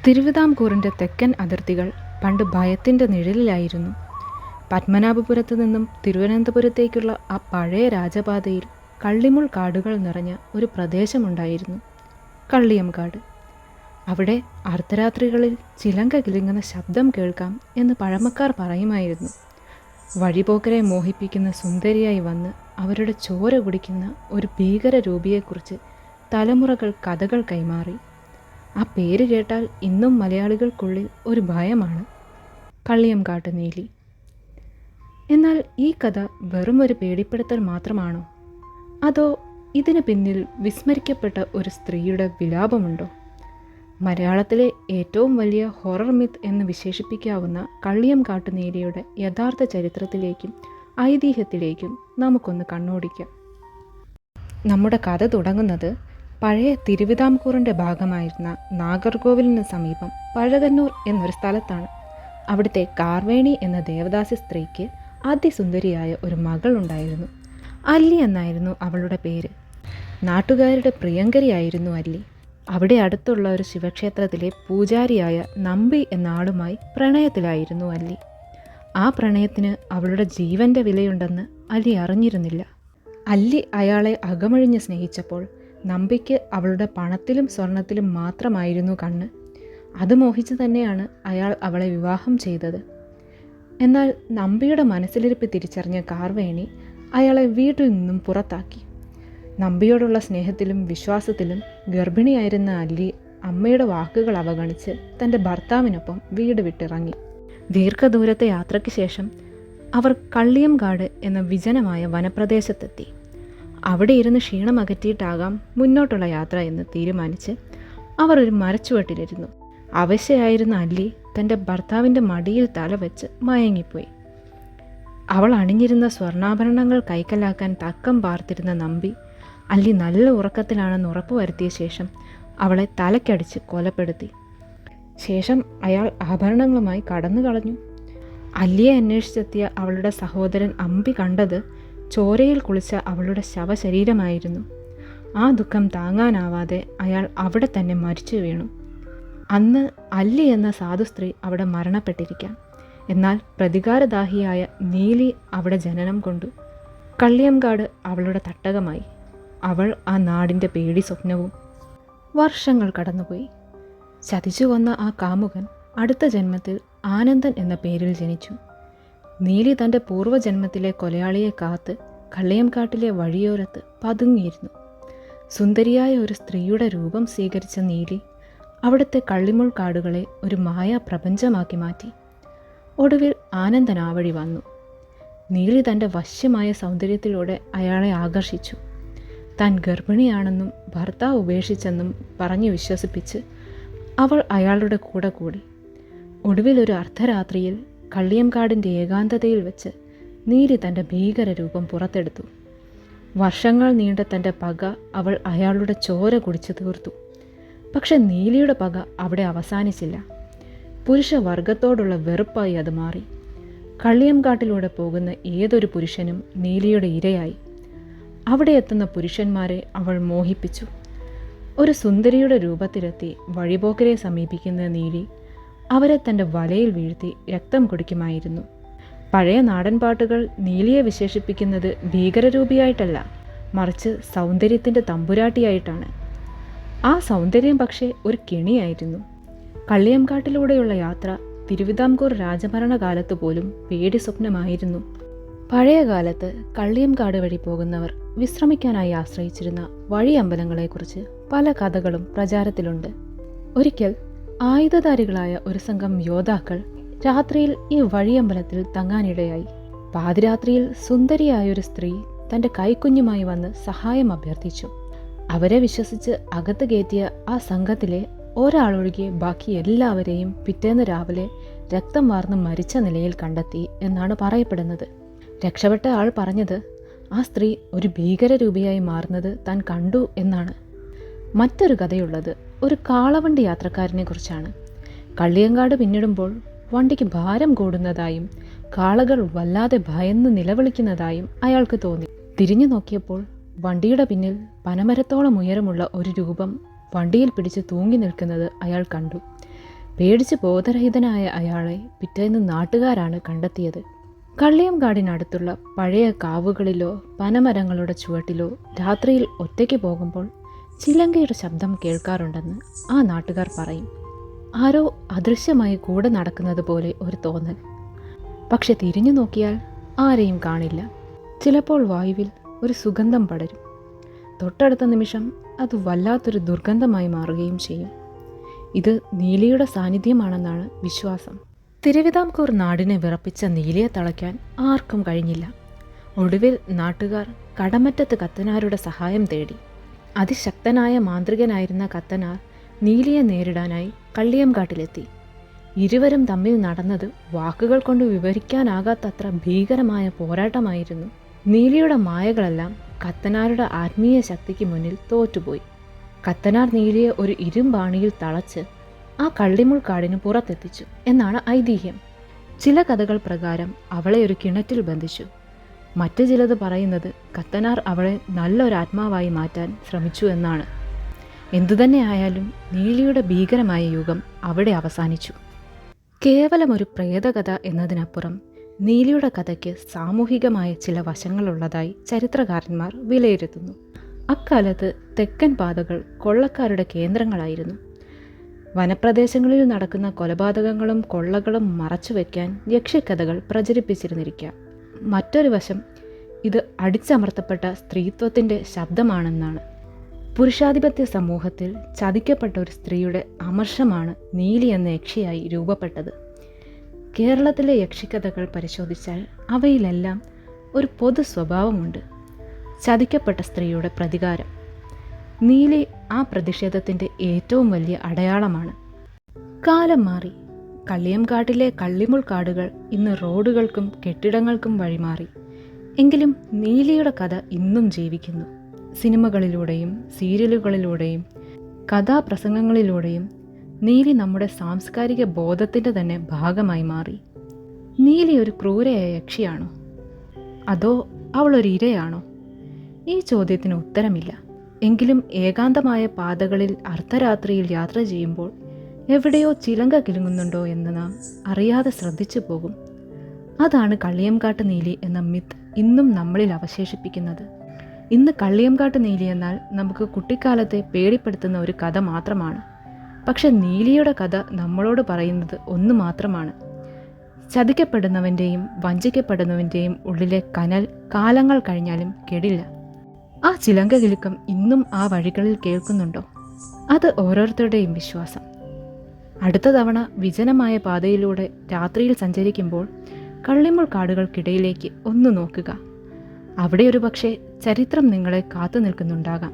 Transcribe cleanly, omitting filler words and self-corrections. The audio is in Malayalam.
തിരുവിതാംകൂറിൻ്റെ തെക്കൻ അതിർത്തികൾ പണ്ട് ഭയത്തിൻ്റെ നിഴലിലായിരുന്നു. പത്മനാഭപുരത്തു നിന്നും തിരുവനന്തപുരത്തേക്കുള്ള ആ പഴയ രാജപാതയിൽ കള്ളിമുൾ കാടുകൾ നിറഞ്ഞ ഒരു പ്രദേശമുണ്ടായിരുന്നു, കള്ളിയംകാട്. അവിടെ അർദ്ധരാത്രികളിൽ ചിലങ്ക കിലുങ്ങുന്ന ശബ്ദം കേൾക്കാം എന്ന് പഴമക്കാർ പറയുമായിരുന്നു. വഴിപോക്കരെ മോഹിപ്പിക്കുന്ന സുന്ദരിയായി വന്ന് അവരുടെ ചോര കുടിക്കുന്ന ഒരു ഭീകര രൂപിയെക്കുറിച്ച് തലമുറകൾ കഥകൾ കൈമാറി. ആ പേര് കേട്ടാൽ ഇന്നും മലയാളികൾക്കുള്ളിൽ ഒരു ഭയമാണ്, കള്ളിയംകാട്ട് നീലി. എന്നാൽ ഈ കഥ വെറും ഒരു പേടിപ്പെടുത്തൽ മാത്രമാണോ? അതോ ഇതിന് പിന്നിൽ വിസ്മരിക്കപ്പെട്ട ഒരു സ്ത്രീയുടെ വിലാപമുണ്ടോ? മലയാളത്തിലെ ഏറ്റവും വലിയ ഹൊറർ മിത്ത് എന്ന് വിശേഷിപ്പിക്കാവുന്ന കള്ളിയംകാട്ട് നീലിയുടെ യഥാർത്ഥ ചരിത്രത്തിലേക്കും ഐതിഹ്യത്തിലേക്കും നമുക്കൊന്ന് കണ്ണോടിക്കാം. നമ്മുടെ കഥ തുടങ്ങുന്നത് പഴയ തിരുവിതാംകൂറിൻ്റെ ഭാഗമായിരുന്ന നാഗർകോവിലിന് സമീപം പഴകന്നൂർ എന്നൊരു സ്ഥലത്താണ്. അവിടുത്തെ കാർവേണി എന്ന ദേവദാസി സ്ത്രീക്ക് അതിസുന്ദരിയായ ഒരു മകൾ ഉണ്ടായിരുന്നു. അല്ലി എന്നായിരുന്നു അവളുടെ പേര്. നാട്ടുകാരുടെ പ്രിയങ്കരിയായിരുന്നു അല്ലി. അവിടെ അടുത്തുള്ള ഒരു ശിവക്ഷേത്രത്തിലെ പൂജാരിയായ നമ്പി എന്ന ആളുമായി പ്രണയത്തിലായിരുന്നു അല്ലി. ആ പ്രണയത്തിന് അവളുടെ ജീവൻ്റെ വിലയുണ്ടെന്ന് അല്ലി അറിഞ്ഞിരുന്നില്ല. അല്ലി അയാളെ അകമഴിഞ്ഞ് സ്നേഹിച്ചപ്പോൾ നമ്പിക്ക് അവളുടെ പണത്തിലും സ്വർണത്തിലും മാത്രമായിരുന്നു കണ്ണ്. അത് മോഹിച്ച് തന്നെയാണ് അയാൾ അവളെ വിവാഹം ചെയ്തത്. എന്നാൽ നമ്പിയുടെ മനസ്സിലിരിപ്പ് തിരിച്ചറിഞ്ഞ കാർവേണി അയാളെ വീട്ടിൽ നിന്നും പുറത്താക്കി. നമ്പിയോടുള്ള സ്നേഹത്തിലും വിശ്വാസത്തിലും ഗർഭിണിയായിരുന്ന അല്ലി അമ്മയുടെ വാക്കുകൾ അവഗണിച്ച് തൻ്റെ ഭർത്താവിനൊപ്പം വീട് വിട്ടിറങ്ങി. ദീർഘദൂരത്തെ യാത്രയ്ക്ക് ശേഷം അവർ കള്ളിയംകാട് എന്ന വിജനമായ വനപ്രദേശത്തെത്തി. അവിടെ ഇരുന്ന് ക്ഷീണം അകറ്റിയിട്ടാകാം മുന്നോട്ടുള്ള യാത്ര എന്ന് തീരുമാനിച്ച് അവർ ഒരു മരച്ചുവട്ടിലിരുന്നു. അവശയായിരുന്ന അല്ലി തൻ്റെ ഭർത്താവിൻ്റെ മടിയിൽ തലവെച്ച് മയങ്ങിപ്പോയി. അവൾ അണിഞ്ഞിരുന്ന സ്വർണ്ണാഭരണങ്ങൾ കൈക്കലാക്കാൻ തക്കം പാർത്തിരുന്ന നമ്പി അല്ലി നല്ല ഉറക്കത്തിലാണെന്ന് ഉറപ്പുവരുത്തിയ ശേഷം അവളെ തലക്കടിച്ച് കൊലപ്പെടുത്തി. ശേഷം അയാൾ ആഭരണങ്ങളുമായി കടന്നു കളഞ്ഞു. അല്ലിയെ അന്വേഷിച്ചെത്തിയ അവളുടെ സഹോദരൻ അമ്പി കണ്ടത് ചോരയിൽ കുളിച്ച അവളുടെ ശവശരീരമായിരുന്നു. ആ ദുഃഖം താങ്ങാനാവാതെ അയാൾ അവിടെ തന്നെ മരിച്ചു വീണു. അന്ന് അല്ലി എന്ന സാധുസ്ത്രീ അവിടെ മരണപ്പെട്ടിരിക്കാം. എന്നാൽ പ്രതികാരദാഹിയായ നീലി അവിടെ ജനനം കൊണ്ടു. കള്ളിയംകാട് അവളുടെ തട്ടകമായി. അവൾ ആ നാടിൻ്റെ പേടി സ്വപ്നവും. വർഷങ്ങൾ കടന്നുപോയി. ചതിച്ചു കൊന്ന ആ കാമുകൻ അടുത്ത ജന്മത്തിൽ ആനന്ദൻ എന്ന പേരിൽ ജനിച്ചു. നീലി തൻ്റെ പൂർവ്വജന്മത്തിലെ കൊലയാളിയെ കാത്ത് കള്ളിയംകാട്ടിലെ വഴിയോരത്ത് പതുങ്ങിയിരുന്നു. സുന്ദരിയായ ഒരു സ്ത്രീയുടെ രൂപം സ്വീകരിച്ച നീലി അവിടുത്തെ കള്ളിമുൾ കാടുകളെ ഒരു മായാ പ്രപഞ്ചമാക്കി മാറ്റി. ഒടുവിൽ ആനന്ദൻ ആ വഴി വന്നു. നീലി തൻ്റെ വശ്യമായ സൗന്ദര്യത്തിലൂടെ അയാളെ ആകർഷിച്ചു. താൻ ഗർഭിണിയാണെന്നും ഭർത്താവ് ഉപേക്ഷിച്ചെന്നും പറഞ്ഞു വിശ്വസിപ്പിച്ച് അവൾ അയാളുടെ കൂടെ കൂടി. ഒടുവിൽ ഒരു അർദ്ധരാത്രിയിൽ കള്ളിയംകാടിൻ്റെ ഏകാന്തതയിൽ വെച്ച് നീലി തൻ്റെ ഭീകര രൂപം പുറത്തെടുത്തു. വർഷങ്ങൾ നീണ്ട തൻ്റെ പക അവൾ അയാളുടെ ചോര കുടിച്ചു തീർത്തു. പക്ഷെ നീലിയുടെ പക അവിടെ അവസാനിച്ചില്ല. പുരുഷവർഗത്തോടുള്ള വെറുപ്പായി അത് മാറി. കള്ളിയംകാട്ടിലൂടെ പോകുന്ന ഏതൊരു പുരുഷനും നീലിയുടെ ഇരയായി. അവിടെ എത്തുന്ന പുരുഷന്മാരെ അവൾ മോഹിപ്പിച്ചു. ഒരു സുന്ദരിയുടെ രൂപത്തിലെത്തി വഴിപോക്കരെ സമീപിക്കുന്ന നീലി അവരെ തൻ്റെ വലയിൽ വീഴ്ത്തി രക്തം കുടിക്കുമായിരുന്നു. പഴയ നാടൻ പാട്ടുകൾ നീലിയെ വിശേഷിപ്പിക്കുന്നത് ഭീകരരൂപിയായിട്ടല്ല, മറിച്ച് സൗന്ദര്യത്തിൻ്റെ തമ്പുരാട്ടിയായിട്ടാണ്. ആ സൗന്ദര്യം പക്ഷേ ഒരു കെണിയായിരുന്നു. കള്ളിയംകാട്ടിലൂടെയുള്ള യാത്ര തിരുവിതാംകൂർ രാജഭരണകാലത്ത് പോലും പേടി സ്വപ്നമായിരുന്നു. പഴയ കാലത്ത് കള്ളിയംകാട് വഴി പോകുന്നവർ വിശ്രമിക്കാനായി ആശ്രയിച്ചിരുന്ന വഴിയമ്പലങ്ങളെക്കുറിച്ച് പല കഥകളും പ്രചാരത്തിലുണ്ട്. ഒരിക്കൽ ആയുധധാരികളായ ഒരു സംഘം യോദ്ധാക്കൾ രാത്രിയിൽ ഈ വഴിയമ്പലത്തിൽ തങ്ങാനിടയായി. പാതിരാത്രിയിൽ സുന്ദരിയായൊരു സ്ത്രീ തൻ്റെ കൈക്കുഞ്ഞുമായി വന്ന് സഹായം അഭ്യർത്ഥിച്ചു. അവരെ വിശ്വസിച്ച് അകത്ത് കയറ്റിയ ആ സംഘത്തിലെ ഒരാളൊഴികെ ബാക്കി എല്ലാവരെയും പിറ്റേന്ന് രാവിലെ രക്തം വാർന്ന് മരിച്ച നിലയിൽ കണ്ടെത്തി എന്നാണ് പറയപ്പെടുന്നത്. രക്ഷപ്പെട്ട ആൾ പറഞ്ഞത് ആ സ്ത്രീ ഒരു ഭീകരരൂപിയായി മാറുന്നത് താൻ കണ്ടു എന്നാണ്. മറ്റൊരു കഥയുള്ളത് ഒരു കാളവണ്ടി യാത്രക്കാരനെ കുറിച്ചാണ്. കള്ളിയങ്കാട് പിന്നിടുമ്പോൾ വണ്ടിക്ക് ഭാരം കൂടുന്നതായും കാളകൾ വല്ലാതെ ഭയന്ന് നിലവിളിക്കുന്നതായും അയാൾക്ക് തോന്നി. തിരിഞ്ഞു നോക്കിയപ്പോൾ വണ്ടിയുടെ പിന്നിൽ പനമരത്തോളം ഉയരമുള്ള ഒരു രൂപം വണ്ടിയിൽ പിടിച്ച് തൂങ്ങി നിൽക്കുന്നത് അയാൾ കണ്ടു. പേടിച്ച് ബോധരഹിതനായ അയാളെ പിറ്റേന്ന് നാട്ടുകാരാണ് കണ്ടെത്തിയത്. കള്ളിയംകാടിനടുത്തുള്ള പഴയ കാവുകളിലോ പനമരങ്ങളുടെ ചുവട്ടിലോ രാത്രിയിൽ ഒറ്റയ്ക്ക് പോകുമ്പോൾ ചിലങ്കയുടെ ശബ്ദം കേൾക്കാറുണ്ടെന്ന് ആ നാട്ടുകാർ പറയും. ആരോ അദൃശ്യമായി കൂടെ നടക്കുന്നത് പോലെ ഒരു തോന്നൽ. പക്ഷെ തിരിഞ്ഞു നോക്കിയാൽ ആരെയും കാണില്ല. ചിലപ്പോൾ വായുവിൽ ഒരു സുഗന്ധം പടരും. തൊട്ടടുത്ത നിമിഷം അത് വല്ലാത്തൊരു ദുർഗന്ധമായി മാറുകയും ചെയ്യും. ഇത് നീലിയുടെ സാന്നിധ്യമാണെന്നാണ് വിശ്വാസം. തിരുവിതാംകൂർ നാടിനെ വിറപ്പിച്ച നീലിയെ തളയ്ക്കാൻ ആർക്കും കഴിഞ്ഞില്ല. ഒടുവിൽ നാട്ടുകാർ കടമറ്റത്ത് കത്തനാരുടെ സഹായം തേടി. അതിശക്തനായ മാന്ത്രികനായിരുന്ന കത്തനാർ നീലിയെ നേരിടാനായി കള്ളിയംകാട്ടിലെത്തി. ഇരുവരും തമ്മിൽ നടന്നത് വാക്കുകൾ കൊണ്ട് വിവരിക്കാനാകാത്തത്ര ഭീകരമായ പോരാട്ടമായിരുന്നു. നീലിയുടെ മായകളെല്ലാം കത്തനാരുടെ ആത്മീയ ശക്തിക്ക് മുന്നിൽ തോറ്റുപോയി. കത്തനാർ നീലിയെ ഒരു ഇരുമ്പാണിയിൽ തളച്ച് ആ കള്ളിമുൾക്കാടിന് പുറത്തെത്തിച്ചു എന്നാണ് ഐതിഹ്യം. ചില കഥകൾ പ്രകാരം അവളെ ഒരു കിണറ്റിൽ ബന്ധിച്ചു. മറ്റു ചിലത് പറയുന്നത് കത്തനാർ അവളെ നല്ലൊരാത്മാവായി മാറ്റാൻ ശ്രമിച്ചു എന്നാണ്. എന്തുതന്നെയായാലും നീലിയുടെ ഭീകരമായ യുഗം അവിടെ അവസാനിച്ചു. കേവലം ഒരു പ്രേതകഥ എന്നതിനപ്പുറം നീലിയുടെ കഥയ്ക്ക് സാമൂഹികമായ ചില വശങ്ങളുള്ളതായി ചരിത്രകാരന്മാർ വിലയിരുത്തുന്നു. അക്കാലത്ത് തെക്കൻ പാതകൾ കൊള്ളക്കാരുടെ കേന്ദ്രങ്ങളായിരുന്നു. വനപ്രദേശങ്ങളിൽ നടക്കുന്ന കൊലപാതകങ്ങളും കൊള്ളകളും മറച്ചുവെക്കാൻ യക്ഷിക്കഥകൾ പ്രചരിപ്പിച്ചിരുന്നിരിക്കാം. മറ്റൊരു വശം ഇത് അടിച്ചമർത്തപ്പെട്ട സ്ത്രീത്വത്തിൻ്റെ ശബ്ദമാണെന്നാണ്. പുരുഷാധിപത്യ സമൂഹത്തിൽ ചതിക്കപ്പെട്ട ഒരു സ്ത്രീയുടെ അമർഷമാണ് നീലി എന്ന യക്ഷിയായി രൂപപ്പെട്ടത്. കേരളത്തിലെ യക്ഷിക്കഥകൾ പരിശോധിച്ചാൽ അവയിലെല്ലാം ഒരു പൊതു സ്വഭാവമുണ്ട്: ചതിക്കപ്പെട്ട സ്ത്രീയുടെ പ്രതികാരം. നീലി ആ പ്രതിഷേധത്തിൻ്റെ ഏറ്റവും വലിയ അടയാളമാണ്. കാലം മാറി. കള്ളിയംകാട്ടിലെ കള്ളിമുൾക്കാടുകൾ ഇന്ന് റോഡുകൾക്കും കെട്ടിടങ്ങൾക്കും വഴിമാറി. എങ്കിലും നീലിയുടെ കഥ ഇന്നും ജീവിക്കുന്നു. സിനിമകളിലൂടെയും സീരിയലുകളിലൂടെയും കഥാപ്രസംഗങ്ങളിലൂടെയും നീലി നമ്മുടെ സാംസ്കാരിക ബോധത്തിൻ്റെ തന്നെ ഭാഗമായി മാറി. നീലി ഒരു ക്രൂരയായ യക്ഷിയാണോ, അതോ അവളൊരു ഇരയാണോ? ഈ ചോദ്യത്തിന് ഉത്തരമില്ല. എങ്കിലും ഏകാന്തമായ പാതകളിൽ അർദ്ധരാത്രിയിൽ യാത്ര ചെയ്യുമ്പോൾ എവിടെയോ ചിലങ്ക കിലുങ്ങുന്നുണ്ടോ എന്ന് നാം അറിയാതെ ശ്രദ്ധിച്ചു പോകും. അതാണ് കള്ളിയംകാട്ട് നീലി എന്ന മിത്ത് ഇന്നും നമ്മളിൽ അവശേഷിപ്പിക്കുന്നത്. ഇന്ന് കള്ളിയംകാട്ട് നീലി എന്നാൽ നമുക്ക് കുട്ടിക്കാലത്തെ പേടിപ്പെടുത്തുന്ന ഒരു കഥ മാത്രമാണ്. പക്ഷെ നീലിയുടെ കഥ നമ്മളോട് പറയുന്നത് ഒന്ന് മാത്രമാണ്: ചതിക്കപ്പെടുന്നവൻ്റെയും വഞ്ചിക്കപ്പെടുന്നവൻ്റെയും ഉള്ളിലെ കനൽ കാലങ്ങൾ കഴിഞ്ഞാലും കെടില്ല. ആ ചിലങ്ക കിലുക്കം ഇന്നും ആ വഴികളിൽ കേൾക്കുന്നുണ്ടോ? അത് ഓരോരുത്തരുടെയും വിശ്വാസം. അടുത്ത തവണ വിജനമായ പാതയിലൂടെ രാത്രിയിൽ സഞ്ചരിക്കുമ്പോൾ കള്ളിമുൾ കാടുകൾക്കിടയിലേക്ക് ഒന്ന് നോക്കുക. അവിടെ ഒരു പക്ഷേ ചരിത്രം നിങ്ങളെ കാത്തു നിൽക്കുന്നുണ്ടാകാം.